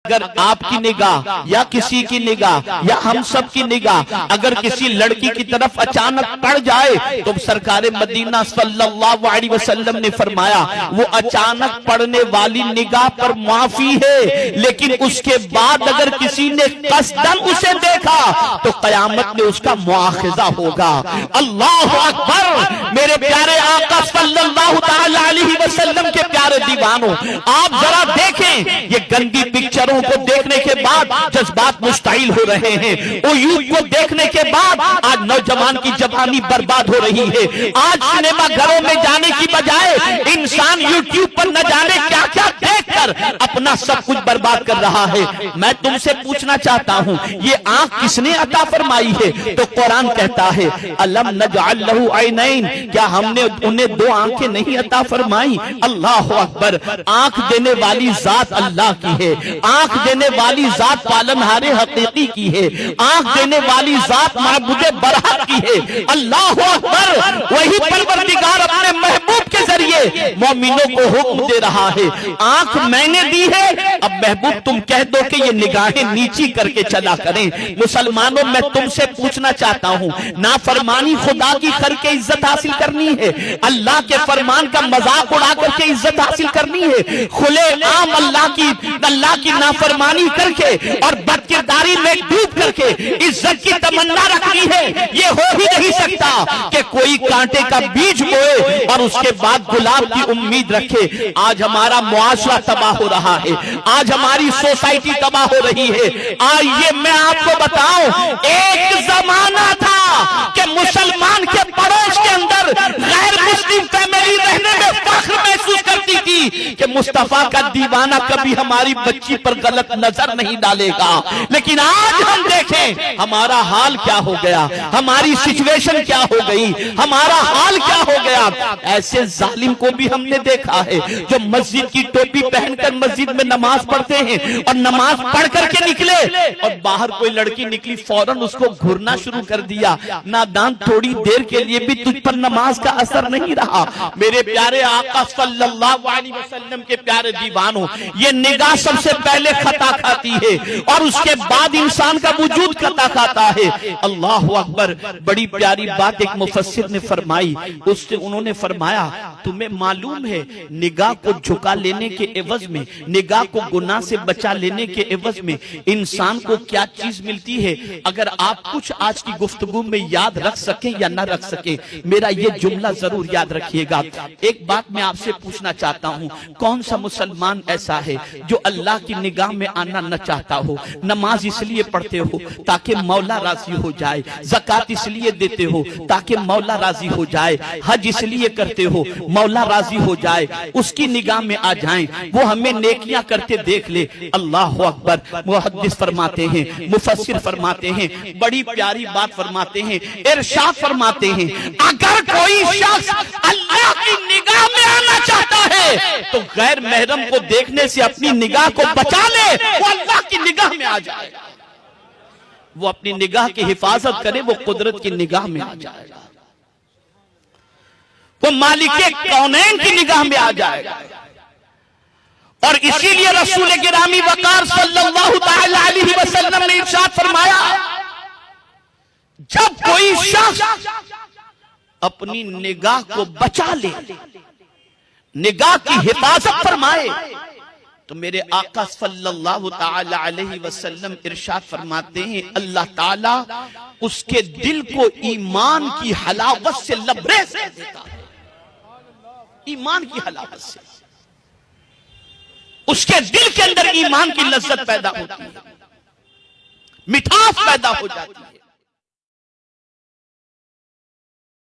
اگر آپ کی نگاہ یا کسی کی نگاہ یا ہم سب کی نگاہ اگر کسی لڑکی کی طرف اچانک پڑ جائے تو سرکار مدینہ صلی اللہ علیہ وسلم نے فرمایا وہ اچانک پڑنے والی نگاہ پر معافی ہے، لیکن اس کے بعد اگر کسی نے قصدن اسے دیکھا تو قیامت میں اس کا مواخذہ ہوگا۔ اللہ اکبر! میرے پیارے آقا صلی اللہ علیہ وسلم کے پیارے دیوانوں، آپ ذرا دیکھیں یہ گندی پکچروں کو دیکھنے کے بعد جذبات مشتعل ہو رہے ہیں، وہ یوتھ کو دیکھنے کے بعد آج نوجوان کی جوانی برباد ہو رہی ہے۔ آج سینما گھروں میں جانے کی بجائے انسان یوٹیوب پر نہ جانے کیا کیا دیکھ کر اپنا سب کچھ برباد کر رہا ہے۔ میں تم سے پوچھنا چاہتا ہوں یہ آنکھ کس نے عطا فرمائی ہے؟ تو قرآن کہتا ہے الم نجعل لہ عینین، کیا ہم نے انہیں دو آنکھیں نہیں عطا فرمائی؟ اللہ اکبر! آنکھ دینے والی ذات اللہ کی ہے، آنکھ دینے والی ذات پالنہار حقیقی کی ہے، آنکھ دینے والی ذات معبود برحق کی ہے۔ اللہ اکبر! وہی پروردگار اپنے محبوب کے ذریعے مومنوں کو حکم دے رہا ہے، آنکھ میں نے دی ہے، اب محبوب تم کہہ دو کہ یہ نگاہیں نیچی کر کے چلا کریں۔ مسلمانوں میں تم سے پوچھنا چاہتا ہوں نافرمانی خدا کی کر کے عزت حاصل کرنی ہے، اللہ کے فرمان کا مذاق اڑا کر کے عزت حاصل کرنی ہے، کھلے عام اللہ کی نافرمانی کر کے اور بد کرداری میں ڈوب کر کے عزت کی تمنا رکھنی ہے؟ یہ ہو ہی نہیں سکتا کہ کوئی کانٹے کا بیج بوئے اور اس کے بعد گلاب کی امید رکھے۔ آج ہمارا معاشرہ تباہ ہو رہا ہے، آج ہماری سوسائٹی تباہ ہو رہی ہے۔ آئیے میں آپ کو بتاؤں، ایک زمانہ تھا کہ مسلمان کے پڑوس کے اندر غیر مسلم فیملی رہنے میں فخر محسوس کرتی تھی کہ مصطفیٰ کا دیوانہ کبھی ہماری بچی پر غلط نظر نہیں ڈالے گا، لیکن آج ہم دیکھیں ہمارا حال کیا ہو گیا، ہماری سچویشن کیا ہو گئی، ہمارا حال کیا ہو گیا۔ ایسے ظالم کو بھی ہم نے دیکھا ہے جو مسجد کی ٹوپی پہن کر مسجد میں نماز پڑھتے ہیں اور نماز پڑھ کر کے نکلے اور باہر کوئی لڑکی نکلی فوراً اس کو گھرنا شروع کر دیا۔ نادان تھوڑی دیر کے لیے بھی تجھ پر نماز کا اثر نہیں رہا۔ میرے پیارے آقا صلی اللہ علیہ وسلم کے پیارے دیوانوں، یہ نگاہ سب سے پہلے خطا کھاتی ہے اور اس کے بعد انسان کا وجود خطا کھاتا ہے۔ اللہ اکبر! بڑی پیاری بات ایک مفسر نے فرمائی، انہوں نے فرمایا تمہیں معلوم ہے نگاہ کو جھکا لینے کے عوض میں، نگاہ کو گناہ سے بچا لینے کے عوض میں انسان کو کیا چیز ملتی ہے؟ اگر آپ کچھ آج کی گفتگو میں یاد رکھ سکیں یا نہ رکھ سکیں، میرا یہ جملہ ضرور یاد رکھیے گا۔ ایک بات میں آپ سے پوچھنا چاہتا ہوں، کون سا مسلمان ایسا ہے جو اللہ کی نگاہ میں آنا نہ چاہتا ہو؟ نماز اس لیے پڑھتے ہو تاکہ مولا راضی ہو جائے، زکوٰۃ اس لیے دیتے ہو تاکہ مولا راضی ہو جائے، حج اس لیے کرتے ہو مولا راضی ہو جائے، اس کی نگاہ میں آ جائیں، وہ ہمیں نیکیاں کرتے دیکھ لے۔ اللہ اکبر! محدث فرماتے ہیں، مفسر فرماتے ہیں، بڑی پیاری بات فرماتے ہیں، ارشاد فرماتے ہیں اگر کوئی شخص اللہ کی نگاہ میں آنا چاہتا ہے تو غیر محرم کو دیکھنے سے اپنی نگاہ کو بچا لے، وہ اللہ کی نگاہ میں آ جائے گا۔ وہ اپنی نگاہ کی حفاظت کرے، وہ قدرت کی نگاہ میں آ جائے گا، وہ مالک کونین کی نگاہ میں آ جائے گا۔ اور اسی لیے رسول گرامی وقار صلی اللہ تعالی علیہ وسلم نے ارشاد فرمایا جب کوئی شخص اپنی نگاہ کو بچا لے، نگاہ کی حفاظت فرمائے، تو میرے آقا صلی اللہ تعالی علیہ وسلم ارشاد فرماتے ہیں اللہ تعالی اس کے دل کو ایمان کی حلاوت سے لبریز کر دیتا ہے۔ ایمان کی حلاوت سے اس کے دل کے اندر ایمان کی لذت پیدا ہوتی ہے، مٹھاس پیدا ہو جاتی ہے۔